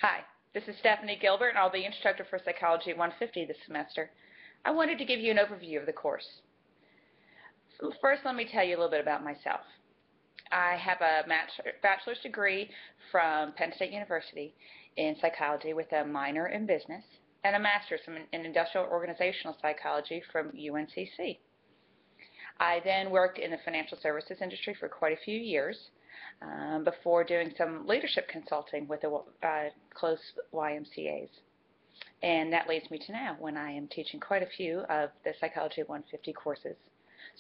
Hi, this is Stephanie Gilbert, and I'll be instructor for Psychology 150 this semester. I wanted to give you an overview of the course. First, let me tell you a little bit about myself. I have a bachelor's degree from Penn State University in psychology with a minor in business and a master's in industrial organizational psychology from UNCC. I then worked in the financial services industry for quite a few years before doing some leadership consulting with the close YMCAs. And that leads me to now, when I am teaching quite a few of the Psychology 150 courses.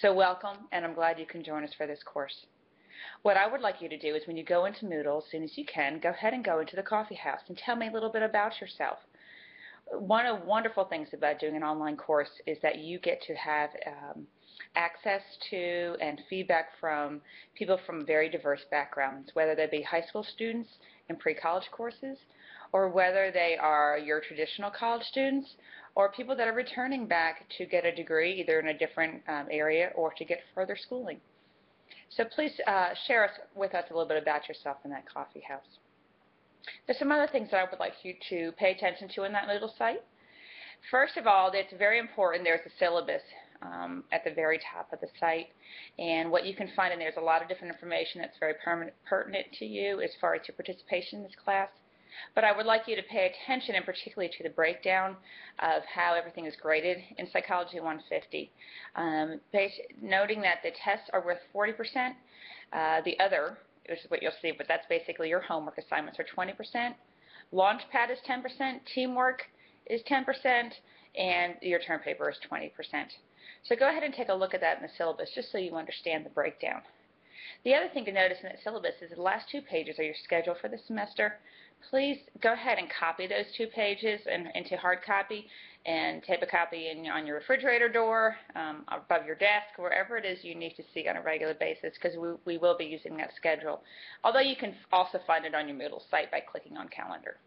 So welcome, and I'm glad you can join us for this course. What I would like you to do is when you go into Moodle, as soon as you can, go ahead and go into the coffee house and tell me a little bit about yourself. One of the wonderful things about doing an online course is that you get to have access to and feedback from people from very diverse backgrounds, whether they be high school students in pre-college courses, or whether they are your traditional college students, or people that are returning back to get a degree either in a different area or to get further schooling. So please share with us a little bit about yourself in that coffee house. There's some other things that I would like you to pay attention to in that little site. First of all, it's very important there's a syllabus at the very top of the site, and what you can find in there is a lot of different information that's very pertinent to you as far as your participation in this class. But I would like you to pay attention, and particularly to the breakdown of how everything is graded in Psychology 150, noting that the tests are worth 40%. The other, which is what you'll see, but that's basically your homework assignments, are 20%. Launchpad is 10%, teamwork is 10%, and your term paper is 20%. So go ahead and take a look at that in the syllabus just so you understand the breakdown. The other thing to notice in that syllabus is the last 2 pages are your schedule for the semester. Please go ahead and copy those 2 pages into hard copy and tape a copy on your refrigerator door, above your desk, wherever it is you need to see on a regular basis, because we will be using that schedule. Although you can also find it on your Moodle site by clicking on calendar.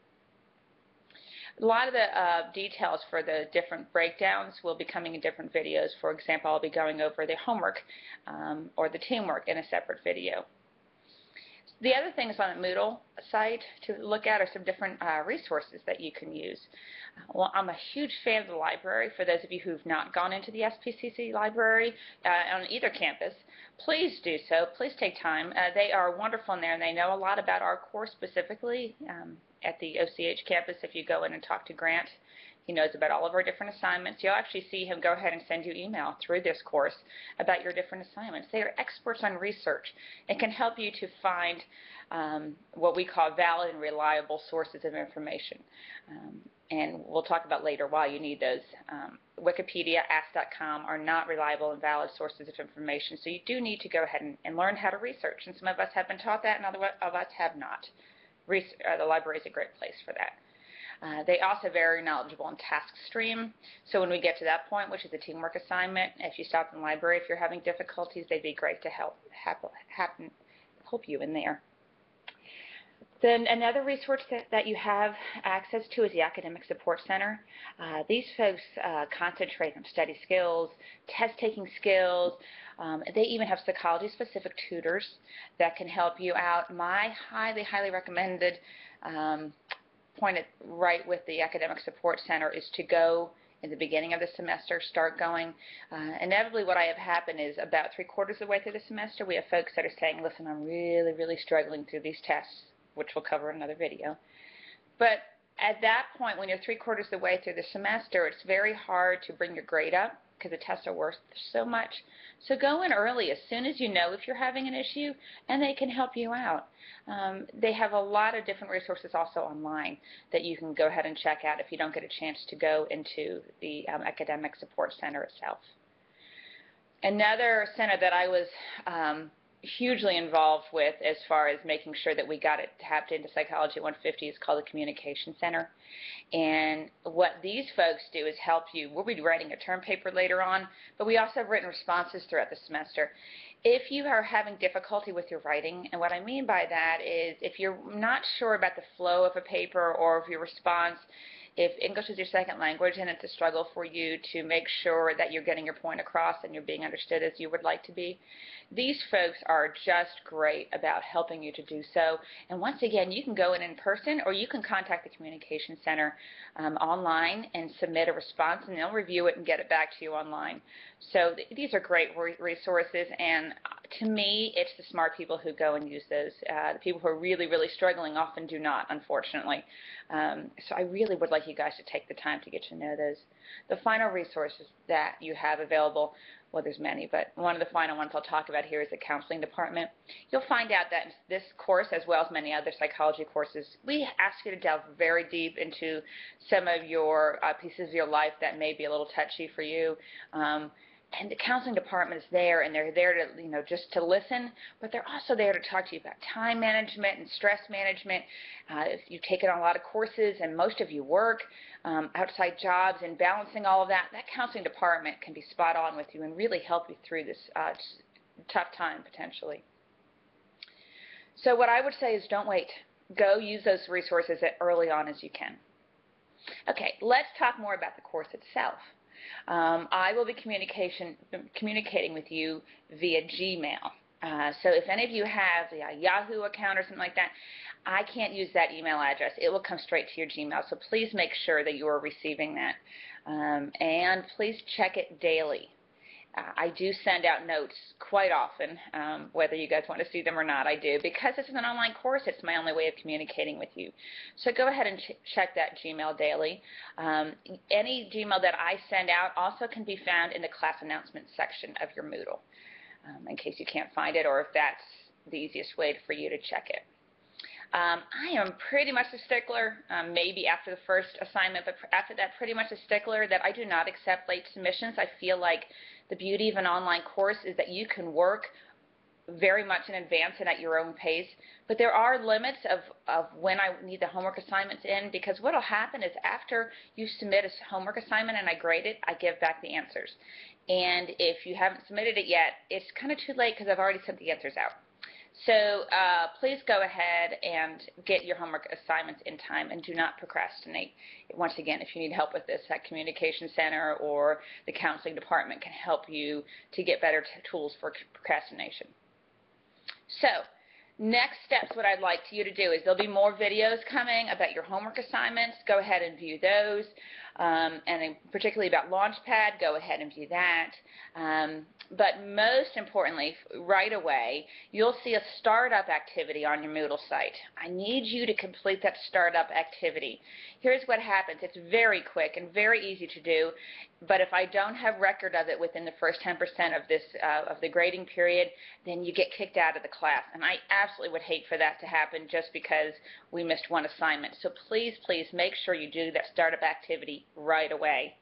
A lot of the details for the different breakdowns will be coming in different videos. For example, I'll be going over the homework or the teamwork in a separate video. The other things on the Moodle site to look at are some different resources that you can use. Well, I'm a huge fan of the library. For those of you who've not gone into the SPCC library on either campus, please do so. Please take time. They are wonderful in there, and they know a lot about our course specifically. At the OCH campus, if you go in and talk to Grant, he knows about all of our different assignments. You'll actually see him go ahead and send you email through this course about your different assignments. They are experts on research and can help you to find what we call valid and reliable sources of information. And we'll talk about later why you need those. Wikipedia, Ask.com are not reliable and valid sources of information, so you do need to go ahead and learn how to research. And some of us have been taught that, and other of us have not. The library is a great place for that. They also are very knowledgeable in task stream. So when we get to that point, which is a teamwork assignment, if you stop in the library, if you're having difficulties, they'd be great to help you in there. Then another resource that you have access to is the Academic Support Center. These folks concentrate on study skills, test-taking skills. They even have psychology-specific tutors that can help you out. My highly, highly recommended point right with the Academic Support Center is to go in the beginning of the semester, start going. Inevitably what I have happened is about 3/4 of the way through the semester, we have folks that are saying, listen, I'm really, really struggling through these tests, which we'll cover in another video. But at that point, when you're 3/4 of the way through the semester, it's very hard to bring your grade up because the tests are worth so much. So go in early as soon as you know if you're having an issue, and they can help you out. They have a lot of different resources also online that you can go ahead and check out if you don't get a chance to go into the Academic Support Center itself. Another center that I was hugely involved with as far as making sure that we got it tapped into Psychology 150 is called the Communication Center. And what these folks do is help you. We'll be writing a term paper later on, but we also have written responses throughout the semester. If you are having difficulty with your writing, and what I mean by that is if you're not sure about the flow of a paper or of your response, if English is your second language and it's a struggle for you to make sure that you're getting your point across and you're being understood as you would like to be, these folks are just great about helping you to do so. And once again, you can go in person, or you can contact the Communication Center online and submit a response, and they'll review it and get it back to you online. So these are great resources, and to me, it's the smart people who go and use those. The people who are really, really struggling often do not, unfortunately. So I really would like you guys to take the time to get to know those. The final resources that you have available, well, there's many, but one of the final ones I'll talk about here is the counseling department. You'll find out that this course, as well as many other psychology courses, we ask you to delve very deep into some of your pieces of your life that may be a little touchy for you. And the counseling department is there, and they're there to, just to listen, but they're also there to talk to you about time management and stress management. If you've taken on a lot of courses and most of you work, outside jobs, and balancing all of that, that counseling department can be spot on with you and really help you through this tough time, potentially. So what I would say is don't wait. Go use those resources as early on as you can. Okay, let's talk more about the course itself. I will be communicating with you via Gmail. So if any of you have a Yahoo account or something like that, I can't use that email address. It will come straight to your Gmail. So please make sure that you are receiving that. And please check it daily. I do send out notes quite often, whether you guys want to see them or not, I do. Because this is an online course, it's my only way of communicating with you. So go ahead and check that Gmail daily. Any Gmail that I send out also can be found in the class announcements section of your Moodle, in case you can't find it, or if that's the easiest way for you to check it. I am pretty much a stickler, maybe after the first assignment, but after that, pretty much a stickler that I do not accept late submissions. I feel like the beauty of an online course is that you can work very much in advance and at your own pace, but there are limits of when I need the homework assignments in, because what will happen is after you submit a homework assignment and I grade it, I give back the answers. And if you haven't submitted it yet, it's kind of too late because I've already sent the answers out. So please go ahead and get your homework assignments in time and do not procrastinate. Once again, if you need help with this, that Communication Center or the counseling department can help you to get better tools for procrastination. So next steps, what I'd like you to do is there'll be more videos coming about your homework assignments. Go ahead and view those. And then particularly about Launchpad, go ahead and view that. But most importantly, right away, you'll see a startup activity on your Moodle site. I need you to complete that startup activity. Here's what happens. It's very quick and very easy to do, but if I don't have record of it within the first 10% of this of the grading period, then you get kicked out of the class. And I absolutely would hate for that to happen just because we missed one assignment. So please, please make sure you do that startup activity right away.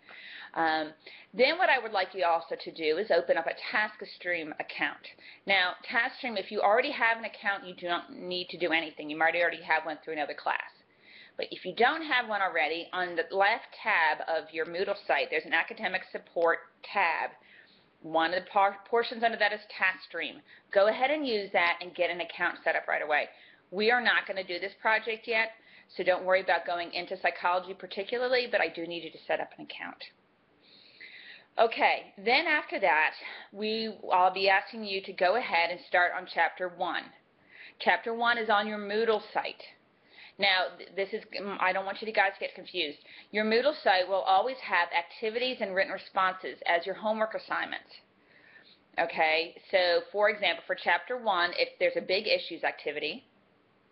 Then what I would like you also to do is open up a TaskStream account. Now, TaskStream, if you already have an account, you do not need to do anything. You might already have one through another class. But if you don't have one already, on the left tab of your Moodle site, there's an Academic Support tab. One of the portions under that is TaskStream. Go ahead and use that and get an account set up right away. We are not going to do this project yet, so don't worry about going into psychology particularly, but I do need you to set up an account. Okay, then after that, I'll be asking you to go ahead and start on Chapter 1. Chapter 1 is on your Moodle site. Now, I don't want you guys to get confused. Your Moodle site will always have activities and written responses as your homework assignments. Okay, so for example, for Chapter 1, if there's a big issues activity,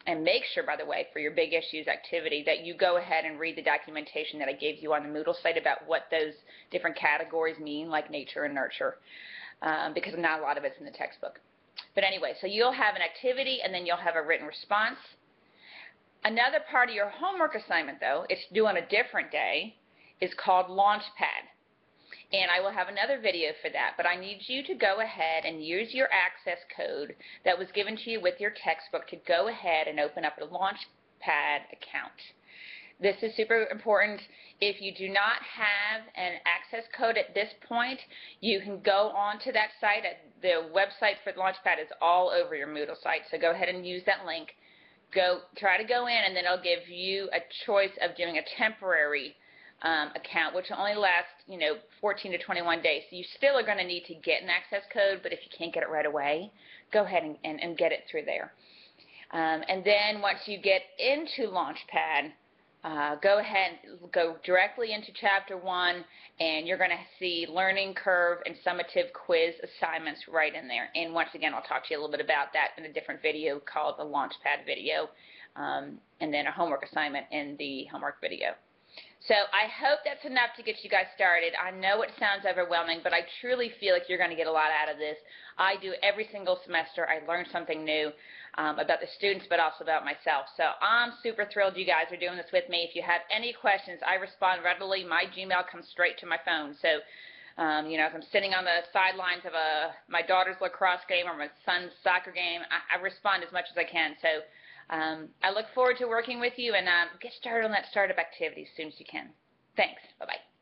and make sure, by the way, for your big issues activity that you go ahead and read the documentation that I gave you on the Moodle site about what those different categories mean, like nature and nurture, because not a lot of it's in the textbook. But anyway, so you'll have an activity and then you'll have a written response. Another part of your homework assignment, though, it's due on a different day, is called Launchpad. And I will have another video for that, but I need you to go ahead and use your access code that was given to you with your textbook to go ahead and open up a Launchpad account. This is super important. If you do not have an access code at this point, you can go on to that site. The website for Launchpad is all over your Moodle site, so go ahead and use that link. try to go in, and then it'll give you a choice of doing a temporary account, which will only last, 14 to 21 days. So you still are going to need to get an access code, but if you can't get it right away, go ahead and get it through there. And then once you get into Launchpad, go ahead and go directly into Chapter 1, and you're going to see learning curve and summative quiz assignments right in there. And once again, I'll talk to you a little bit about that in a different video called the Launchpad video, and then a homework assignment in the homework video. So I hope that's enough to get you guys started. I know it sounds overwhelming, but I truly feel like you're going to get a lot out of this. I do every single semester. I learn something new about the students, but also about myself. So I'm super thrilled you guys are doing this with me. If you have any questions, I respond readily. My Gmail comes straight to my phone. So, as I'm sitting on the sidelines of my daughter's lacrosse game or my son's soccer game, I respond as much as I can. So I look forward to working with you, and get started on that startup activity as soon as you can. Thanks. Bye-bye.